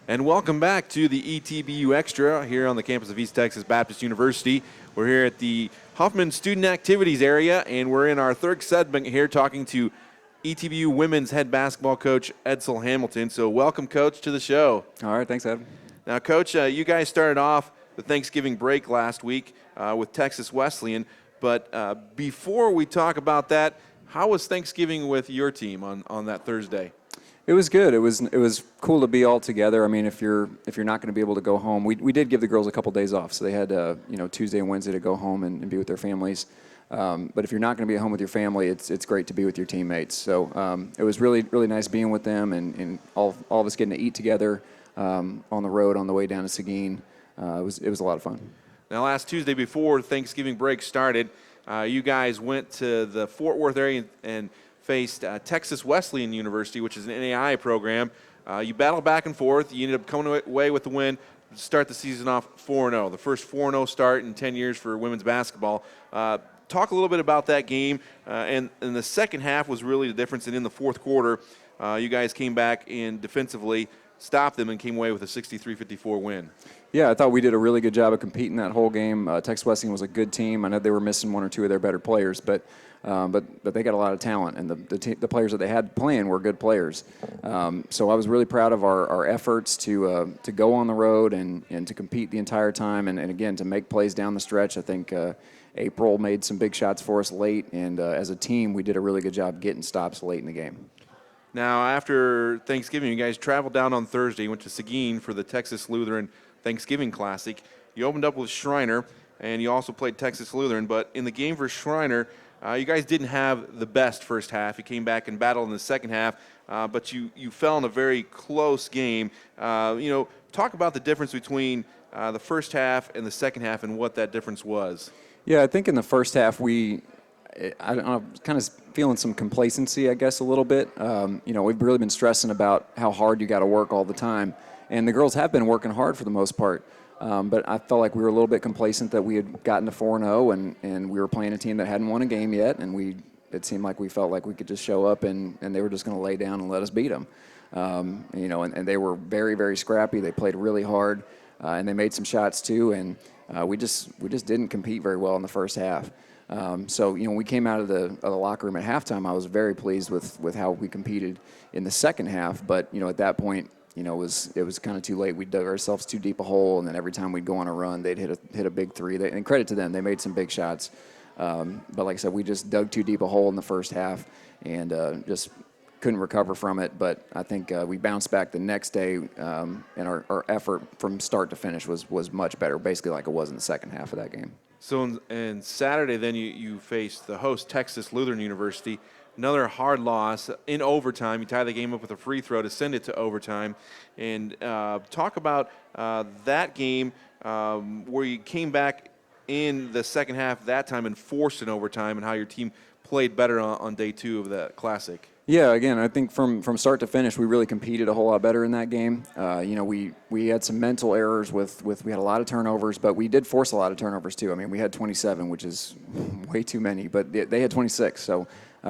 And welcome back to the ETBU Extra here on the campus of East Texas Baptist University. We're here at the Huffman Student Activities area, and we're in our third segment here talking to ETBU women's head basketball coach Edsel Hamilton. So welcome, Coach, to the show. All right, thanks, Ed. Now, Coach, you guys started off the Thanksgiving break last week with Texas Wesleyan. But before we talk about that, how was Thanksgiving with your team on that Thursday? It was good. It was cool to be all together. I mean, if you're not going to be able to go home, we did give the girls a couple days off, so they had Tuesday and Wednesday to go home and be with their families. But if you're not going to be at home with your family, it's great to be with your teammates. So it was really nice being with them and all of us getting to eat together on the road on the way down to Seguin. It was a lot of fun. Now, last Tuesday before Thanksgiving break started, you guys went to the Fort Worth area and faced Texas Wesleyan University, which is an NAI program. You battled back and forth. You ended up coming away with the win to start the season off 4-0, the first 4-0 start in 10 years for women's basketball. Talk a little bit about that game, and the second half was really the difference. And in the fourth quarter, you guys came back and defensively stopped them and came away with a 63-54 win. Yeah, I thought we did a really good job of competing that whole game. Texas Wesleyan was a good team. I know they were missing one or two of their better players, but they got a lot of talent, and the players that they had playing were good players. So I was really proud of our efforts to go on the road and to compete the entire time, and again, to make plays down the stretch. I think April made some big shots for us late, and as a team, we did a really good job getting stops late in the game. Now, after Thanksgiving, you guys traveled down on Thursday, went to Seguin for the Texas Lutheran Thanksgiving Classic. You opened up with Schreiner, and you also played Texas Lutheran. But in the game for Schreiner, you guys didn't have the best first half. You came back and battled in the second half, but you fell in a very close game. Talk about the difference between the first half and the second half and what that difference was. Yeah, I think in the first half I don't know, kind of feeling some complacency, I guess, a little bit. We've really been stressing about how hard you got to work all the time, and the girls have been working hard for the most part. But I felt like we were a little bit complacent that we had gotten to 4-0, and we were playing a team that hadn't won a game yet, and it seemed like we felt like we could just show up and they were just going to lay down and let us beat them. And they were very, very scrappy. They played really hard, and they made some shots too, and we just didn't compete very well in the first half. So we came out of the locker room at halftime. I was very pleased with how we competed in the second half. But at that point, it was kind of too late. We dug ourselves too deep a hole, and then every time we'd go on a run, they'd hit a big three. And credit to them, they made some big shots. But like I said, we just dug too deep a hole in the first half, and just couldn't recover from it. But I think we bounced back the next day, and our effort from start to finish was much better, basically like it was in the second half of that game. So on Saturday, then you faced the host, Texas Lutheran University. Another hard loss in overtime. You tie the game up with a free throw to send it to overtime. And talk about that game where you came back in the second half that time and forced an overtime, and how your team played better on day two of the Classic. Yeah, again, I think from start to finish, we really competed a whole lot better in that game. We had some mental errors we had a lot of turnovers, but we did force a lot of turnovers too. I mean, we had 27, which is way too many, but they had 26. So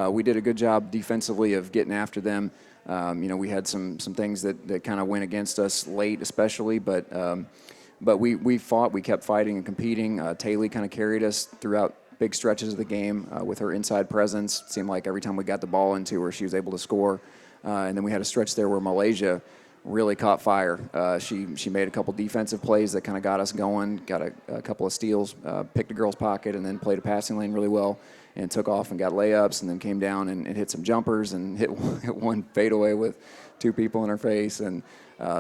we did a good job defensively of getting after them. We had some things that kind of went against us late, especially, but we fought. We kept fighting and competing. Taylor kind of carried us throughout big stretches of the game with her inside presence. It seemed like every time we got the ball into her, she was able to score. And then we had a stretch there where Malaysia really caught fire. She made a couple defensive plays that kind of got us going, got a couple of steals, picked a girl's pocket, and then played a passing lane really well, and took off and got layups, and then came down and hit some jumpers and hit one fadeaway with two people in her face. And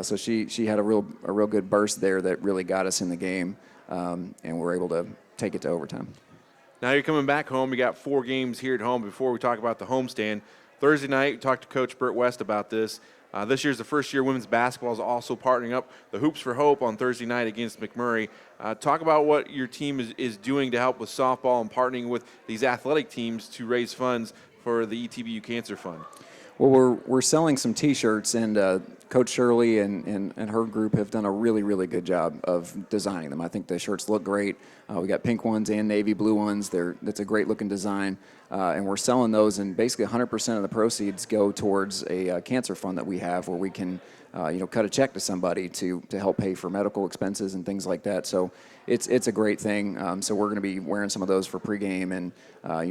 so she had a real good burst there that really got us in the game, and we're able to take it to overtime. Now you're coming back home. You got 4 games here at home. Before we talk about the homestand, Thursday night, we talked to Coach Burt West about this. This year's the first year women's basketball is also partnering up the Hoops for Hope on Thursday night against McMurray. Talk about what your team is doing to help with softball and partnering with these athletic teams to raise funds for the ETBU Cancer Fund. Well, we're selling some T-shirts, and Coach Shirley and her group have done a really, really good job of designing them. I think the shirts look great. We got pink ones and navy blue ones. That's a great-looking design, and we're selling those, and basically 100% of the proceeds go towards a cancer fund that we have where we can cut a check to somebody to help pay for medical expenses and things like that. So it's a great thing. So we're going to be wearing some of those for pregame, and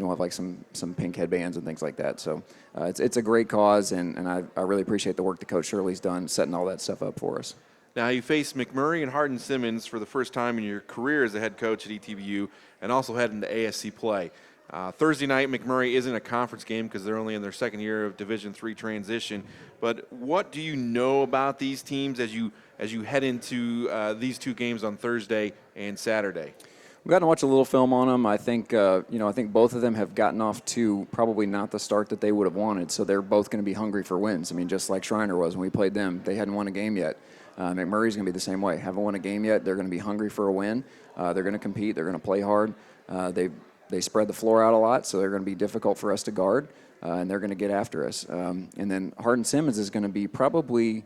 we'll have like some pink headbands and things like that. So it's a great cause, and I really appreciate the work that Coach Shirley's done setting all that stuff up for us. Now, you faced McMurray and HardinSimmons for the first time in your career as a head coach at ETBU, and also head into ASC play. Thursday night, McMurray isn't a conference game because they're only in their second year of Division III transition. But what do you know about these teams as you head into these two games on Thursday and Saturday? We've gotten to watch a little film on them. I think I think both of them have gotten off to probably not the start that they would have wanted. So they're both going to be hungry for wins. I mean, just like Schreiner was when we played them, they hadn't won a game yet. McMurray's going to be the same way. Haven't won a game yet. They're going to be hungry for a win. They're going to compete. They're going to play hard. They spread the floor out a lot, so they're going to be difficult for us to guard, and they're going to get after us. And then HardinSimmons is going to be probably,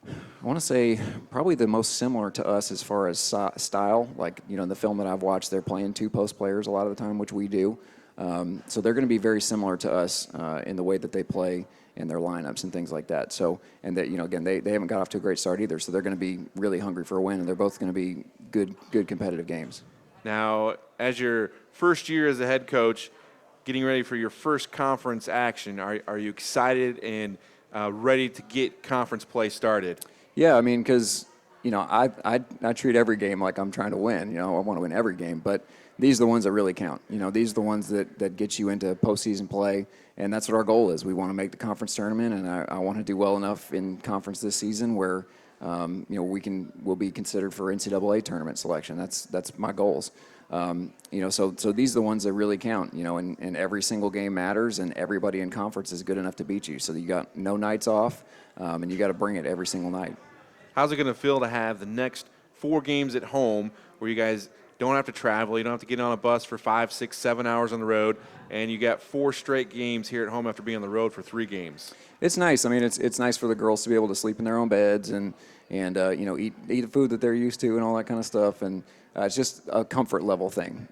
I want to say, probably the most similar to us as far as style. Like, in the film that I've watched, they're playing two post players a lot of the time, which we do. So they're going to be very similar to us in the way that they play and their lineups and things like that. So, and that, again, they haven't got off to a great start either, so they're going to be really hungry for a win, and they're both going to be good competitive games. Now, as your first year as a head coach, getting ready for your first conference action, are you excited and ready to get conference play started? Yeah, I mean, because I treat every game like I'm trying to win. I want to win every game, but these are the ones that really count. These are the ones that get you into postseason play, and that's what our goal is. We want to make the conference tournament, and I want to do well enough in conference this season where we'll be considered for NCAA tournament selection. That's my goals. So these are the ones that really count. And every single game matters, and everybody in conference is good enough to beat you. So you got no nights off, and you got to bring it every single night. How's it going to feel to have the next 4 games at home where you guys don't have to travel, you don't have to get on a bus for 5, 6, 7 hours on the road, and you got 4 straight games here at home after being on the road for 3 games? It's nice. I mean, it's nice for the girls to be able to sleep in their own beds and eat the food that they're used to and all that kind of stuff. And it's just a comfort level thing,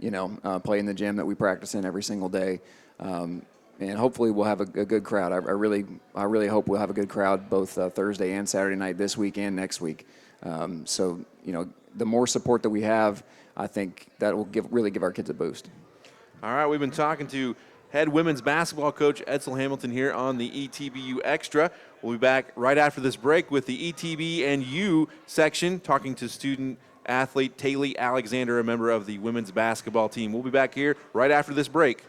play in the gym that we practice in every single day. And hopefully we'll have a good crowd. I really hope we'll have a good crowd both Thursday and Saturday night this week and next week. So the more support that we have, I think that will really give our kids a boost. All right, we've been talking to head women's basketball coach Edsel Hamilton here on the ETBU Extra. We'll be back right after this break with the ETB and U section, talking to student athlete Taylor Alexander, a member of the women's basketball team. We'll be back here right after this break.